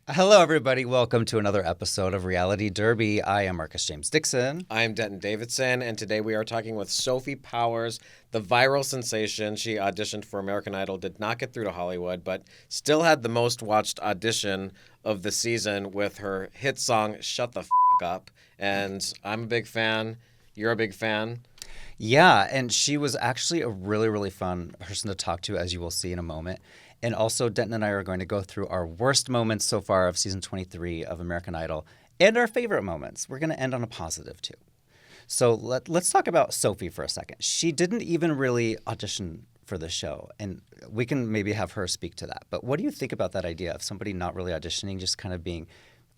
Hello, everybody. Welcome to another episode of Reality Derby. I am Marcus James Dixon. I'm Denton Davidson, and today we are talking with Sophie Powers, the viral sensation. She auditioned for American Idol, did not get through to Hollywood, but still had the most watched audition of the season with her hit song, Shut the F Up. And I'm a big fan. You're a big fan. Yeah, and she was actually a really, really fun person to talk to, as you will see in a moment. And also, Denton and I are going to go through our worst moments so far of season 23 of American Idol and our favorite moments. We're going to end on a positive, too. So let's talk about Sophie for a second. She didn't even really audition for the show, and we can maybe have her speak to that. But what do you think about that idea of somebody not really auditioning, just kind of being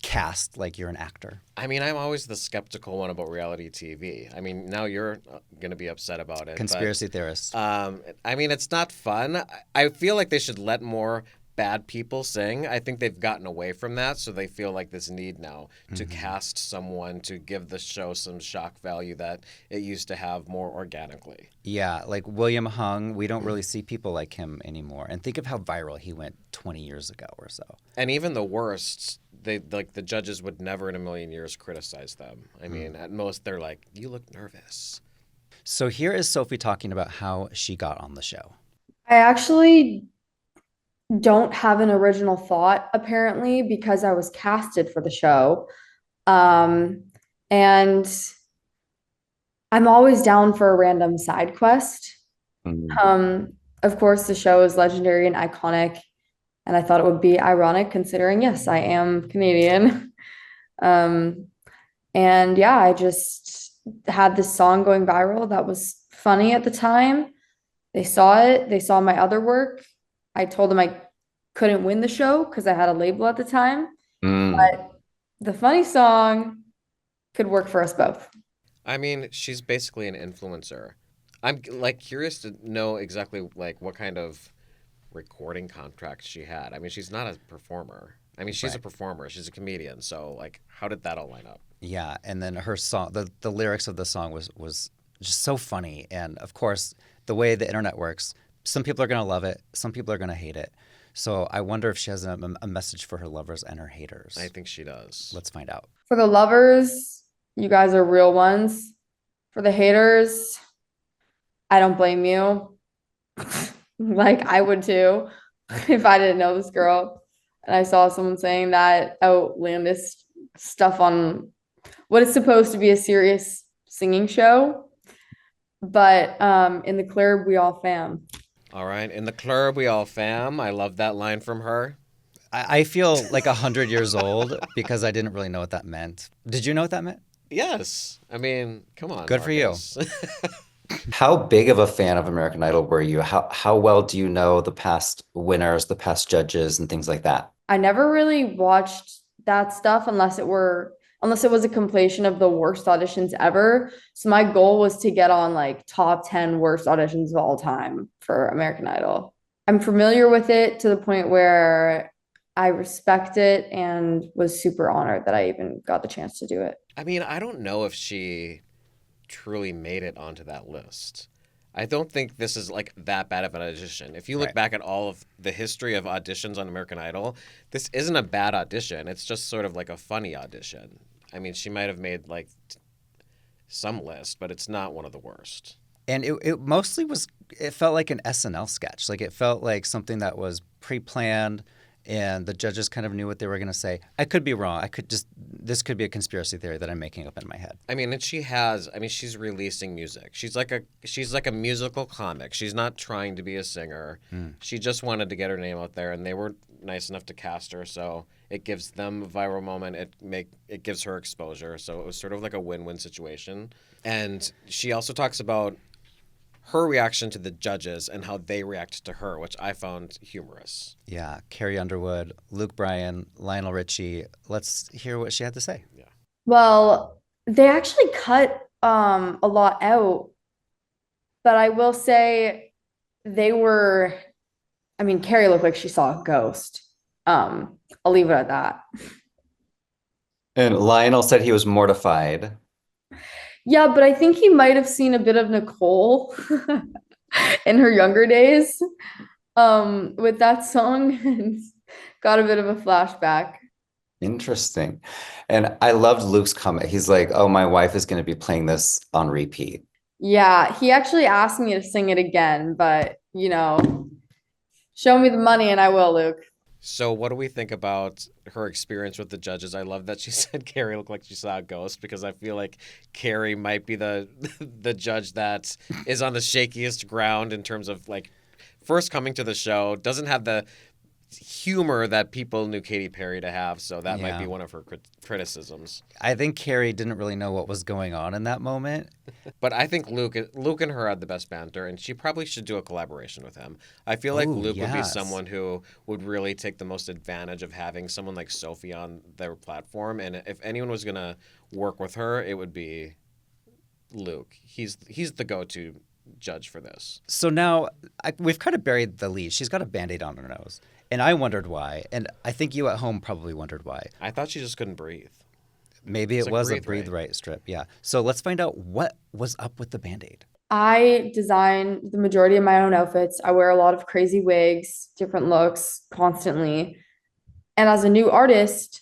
cast like you're an actor? I mean, I'm always the skeptical one about reality TV. I mean, now you're going to be upset about it. Conspiracy theorist. I mean, it's not fun. I feel like they should let more bad people sing. I think they've gotten away from that, so they feel like this need now to cast someone to give the show some shock value that it used to have more organically. Yeah, like William Hung, we don't really see people like him anymore. And think of how viral he went 20 years ago or so. And even the worst, they like the judges would never in a million years criticize them. I mean, at most they're like, "You look nervous." So here is Sophie talking about how she got on the show. I actually don't have an original thought, apparently, because I was casted for the show. Um, and I'm always down for a random side quest. Of course, the show is legendary and iconic, and I thought it would be ironic considering, yes, I am Canadian. Um, and yeah, I just had this song going viral that was funny at the time. They saw it, they saw my other work. I told them I couldn't win the show because I had a label at the time, Mm. but the funny song could work for us both. I mean, she's basically an influencer. I'm like curious to know exactly like what kind of recording contract she had. I mean, she's not a performer. I mean, she's a Right. performer. She's a comedian. So like, how did that all line up? Yeah, and then her song, the lyrics of the song was just so funny. And of course, the way the internet works, some people are going to love it, some people are going to hate it. So I wonder if she has a message for her lovers and her haters. I think she does. Let's find out. For the lovers, you guys are real ones. For the haters, I don't blame you. Like I would too if I didn't know this girl and I saw someone saying that outlandish stuff on what is supposed to be a serious singing show. But in the club, we all fam. All right. In the club, we all fam. I love that line from her. I feel like 100 years old because I didn't really know what that meant. Did you know what that meant? Yes. I mean, come on. Good for you. Marcus. How big of a fan of American Idol were you? How well do you know the past winners, the past judges, and things like that? I never really watched that stuff unless it was a compilation of the worst auditions ever. So my goal was to get on like top 10 worst auditions of all time for American Idol. I'm familiar with it to the point where I respect it and was super honored that I even got the chance to do it. I mean, I don't know if she truly made it onto that list. I don't think this is like that bad of an audition. If you look Right. back at all of the history of auditions on American Idol, this isn't a bad audition. It's just sort of like a funny audition. I mean, she might have made like some list, but it's not one of the worst. And it mostly was, it felt like an SNL sketch. Like it felt like something that was pre-planned and the judges kind of knew what they were going to say. I could be wrong. This could be a conspiracy theory that I'm making up in my head. I mean, she's releasing music. She's like a musical comic. She's not trying to be a singer. She just wanted to get her name out there, and they were nice enough to cast her, so it gives them a viral moment. It gives her exposure, so it was sort of like a win-win situation. And she also talks about her reaction to the judges and how they react to her, which I found humorous. Yeah, Carrie Underwood, Luke Bryan, Lionel Richie. Let's hear what she had to say. Yeah. Well, they actually cut a lot out, but I will say they were, I mean, Carrie looked like she saw a ghost. I'll leave it at that. And Lionel said he was mortified. Yeah, but I think he might have seen a bit of Nicole in her younger days with that song and got a bit of a flashback. Interesting. And I loved Luke's comment. He's like, "Oh, my wife is going to be playing this on repeat." Yeah, he actually asked me to sing it again, but show me the money and I will, Luke. So, what do we think about her experience with the judges? I love that she said Carrie looked like she saw a ghost because I feel like Carrie might be the the judge that is on the shakiest ground in terms of like first coming to the show, doesn't have the humor that people knew Katy Perry to have, so that might be Yeah. one of her criticisms. I think Carrie didn't really know what was going on in that moment. But I think Luke and her had the best banter, and she probably should do a collaboration with him. I feel like Oh, Luke would be yes. someone who would really take the most advantage of having someone like Sophie on their platform. And if anyone was gonna work with her, it would be Luke. He's the go-to judge for this. So now we've kind of buried the lead. She's got a Band-Aid on her nose. And I wondered why. And I think you at home probably wondered why. I thought she just couldn't breathe. Maybe It's it like was a Breathe breathe Right. right strip. Yeah. So let's find out what was up with the Band-Aid. I design the majority of my own outfits. I wear a lot of crazy wigs, different looks constantly. And as a new artist,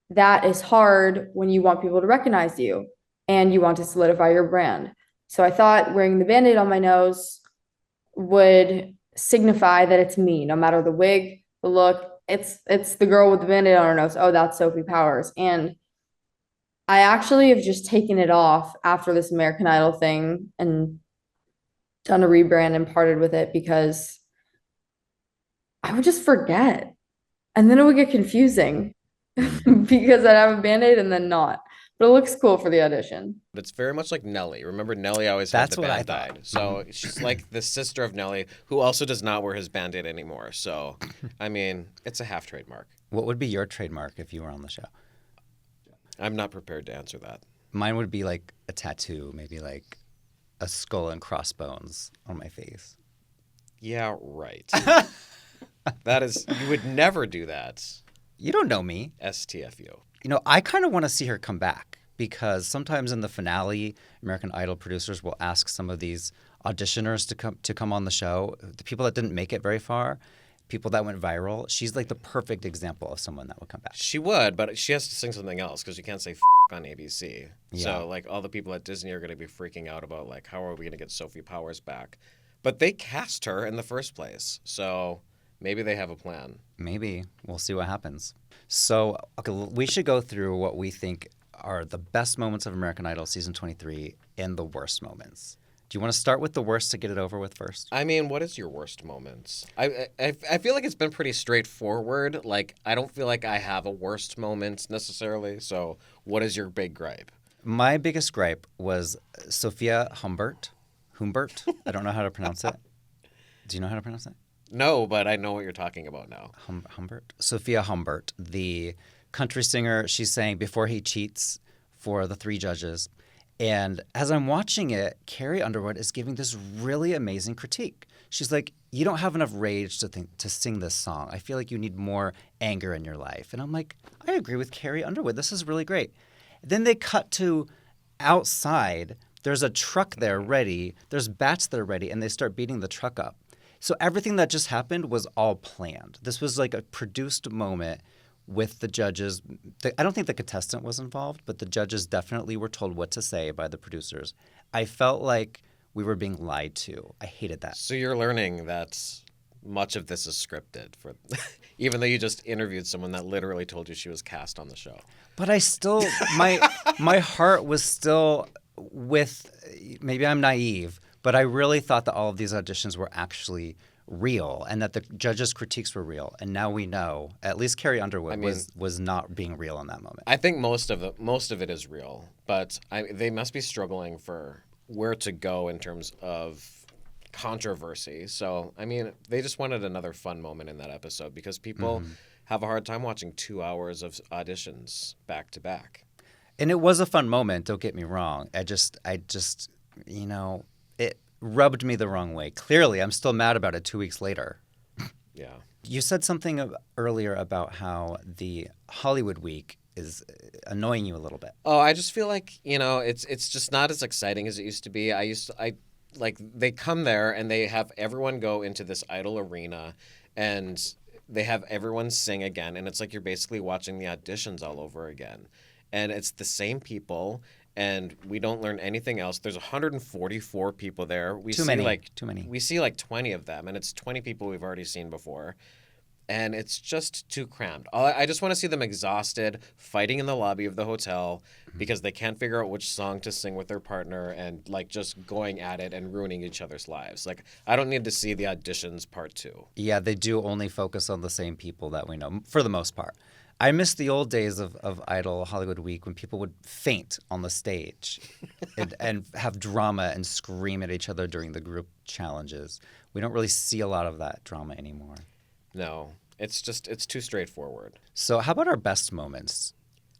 that is hard when you want people to recognize you and you want to solidify your brand. So I thought wearing the Band-Aid on my nose would signify that it's me, no matter the wig, the look. It's the girl with the Band-Aid on her nose. Oh, that's Sophie Powers. And I actually have just taken it off after this American Idol thing and done a rebrand and parted with it because I would just forget. And then it would get confusing because I'd have a Band-Aid and then not. But it looks cool for the audition. But it's very much like Nelly. Remember, Nelly always had That's the what I Band-Aid. thought. So she's like the sister of Nelly, who also does not wear his Band-Aid anymore. So, I mean, it's a half trademark. What would be your trademark if you were on the show? I'm not prepared to answer that. Mine would be like a tattoo, maybe like a skull and crossbones on my face. Yeah, right. That is, you would never do that. You don't know me. STFU. I kind of want to see her come back because sometimes in the finale, American Idol producers will ask some of these auditioners to come on the show. The people that didn't make it very far, people that went viral. She's like the perfect example of someone that would come back. She would, but she has to sing something else because you can't say on ABC. Yeah. So, like, all the people at Disney are going to be freaking out about, like, how are we going to get Sophie Powers back? But they cast her in the first place. So maybe they have a plan. Maybe. We'll see what happens. So, okay, we should go through what we think are the best moments of American Idol season 23 and the worst moments. Do you want to start with the worst to get it over with first? I mean, what is your worst moments? I feel like it's been pretty straightforward. Like, I don't feel like I have a worst moment necessarily. So what is your big gripe? My biggest gripe was Sophia Humbert. I don't know how to pronounce it. Do you know how to pronounce it? No, but I know what you're talking about now. Humbert? Sophia Humbert, the country singer. She's saying before he cheats for the three judges. And as I'm watching it, Carrie Underwood is giving this really amazing critique. She's like, you don't have enough rage to sing this song. I feel like you need more anger in your life. And I'm like, I agree with Carrie Underwood. This is really great. Then they cut to outside. There's a truck there ready. There's bats that are ready, and they start beating the truck up. So everything that just happened was all planned. This was like a produced moment with the judges. I don't think the contestant was involved, but the judges definitely were told what to say by the producers. I felt like we were being lied to. I hated that. So you're learning that much of this is scripted, for even though you just interviewed someone that literally told you she was cast on the show. But I still, my heart was still with, maybe I'm naive, but I really thought that all of these auditions were actually real and that the judges' critiques were real. And now we know, at least Carrie Underwood was not being real in that moment. I think most of it is real, but they must be struggling for where to go in terms of controversy. So, I mean, they just wanted another fun moment in that episode because people have a hard time watching 2 hours of auditions back to back. And it was a fun moment, don't get me wrong. I just, it rubbed me the wrong way. Clearly, I'm still mad about it 2 weeks later. Yeah. You said something earlier about how the Hollywood week is annoying you a little bit. Oh, I just feel like, it's just not as exciting as it used to be. Like they come there and they have everyone go into this idol arena and they have everyone sing again, and it's like you're basically watching the auditions all over again. And it's the same people, and we don't learn anything else. There's 144 people there. Too many. We see like 20 of them, and it's 20 people we've already seen before. And it's just too crammed. I just want to see them exhausted, fighting in the lobby of the hotel because they can't figure out which song to sing with their partner, and like just going at it and ruining each other's lives. Like, I don't need to see the auditions part 2. Yeah, they do only focus on the same people that we know for the most part. I miss the old days of Idol Hollywood Week when people would faint on the stage and have drama and scream at each other during the group challenges. We don't really see a lot of that drama anymore. No, it's too straightforward. So how about our best moments?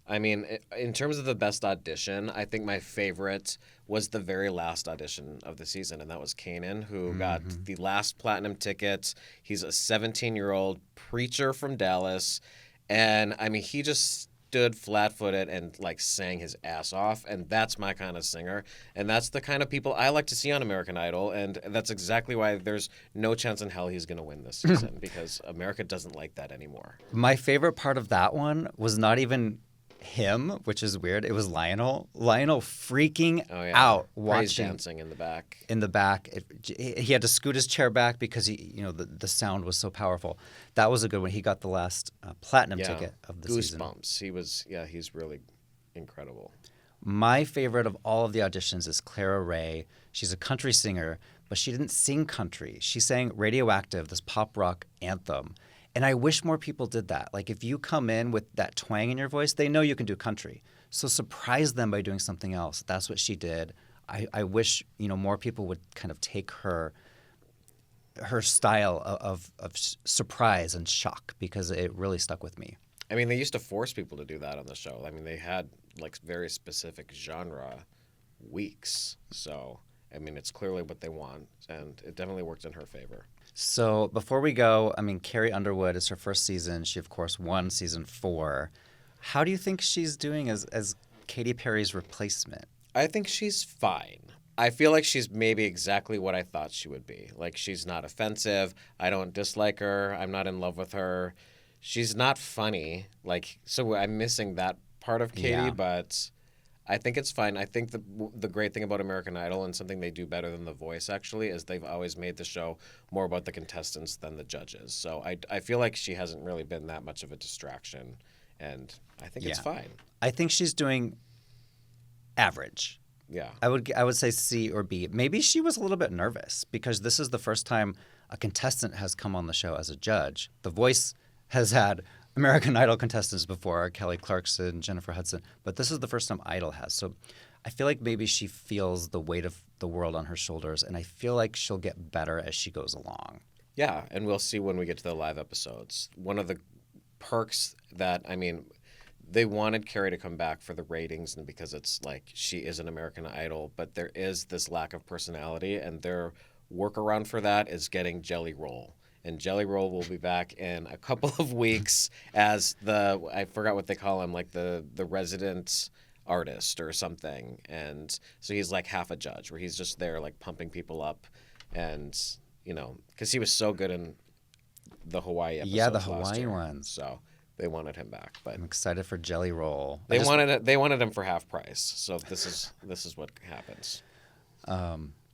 I mean, in terms of the best audition, I think my favorite was the very last audition of the season, and that was Kanan, who got the last platinum ticket. He's a 17-year-old preacher from Dallas, and I mean, he just stood flat-footed and like sang his ass off, and that's my kind of singer, and that's the kind of people I like to see on American Idol, and that's exactly why there's no chance in hell he's going to win this season, because America doesn't like that anymore. My favorite part of that one was not even him, which is weird. It was Lionel. Lionel freaking out Praise watching dancing in the back. He had to scoot his chair back because the sound was so powerful. That was a good one. He got the last platinum ticket of the season. Goosebumps. He's really incredible. My favorite of all of the auditions is Clara Ray. She's a country singer, but she didn't sing country. She sang Radioactive, this pop rock anthem. And I wish more people did that. Like, if you come in with that twang in your voice, they know you can do country. So surprise them by doing something else. That's what she did. I wish, more people would kind of take her style of surprise and shock, because it really stuck with me. I mean, they used to force people to do that on the show. I mean, they had like very specific genre weeks. So, I mean, it's clearly what they want, and it definitely worked in her favor. So before we go, I mean, Carrie Underwood is her first season. She, of course, won season 4. How do you think she's doing as Katy Perry's replacement? I think she's fine. I feel like she's maybe exactly what I thought she would be. Like, she's not offensive. I don't dislike her. I'm not in love with her. She's not funny. Like, so I'm missing that part of Katy, but I think it's fine. I think the great thing about American Idol, and something they do better than The Voice, actually, is they've always made the show more about the contestants than the judges. So I feel like she hasn't really been that much of a distraction, and I think it's fine. I think she's doing average. Yeah. I would say C or B. Maybe she was a little bit nervous because this is the first time a contestant has come on the show as a judge. The Voice has had American Idol contestants before, Kelly Clarkson, Jennifer Hudson, but this is the first time Idol has. So I feel like maybe she feels the weight of the world on her shoulders, and I feel like she'll get better as she goes along. Yeah, and we'll see when we get to the live episodes. One of the perks that, I mean, they wanted Carrie to come back for the ratings, and because it's like she is an American Idol, but there is this lack of personality, and their workaround for that is getting Jelly Roll. And Jelly Roll will be back in a couple of weeks as I forgot what they call him, like the resident artist or something. And so he's like half a judge, where he's just there like pumping people up, and because he was so good in the Hawaii episodes. Yeah, the Hawaii ones. So they wanted him back, but I'm excited for Jelly Roll. They wanted him for half price. So this is what happens.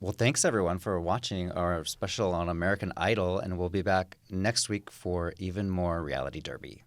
Well, thanks everyone for watching our special on American Idol, and we'll be back next week for even more Reality Derby.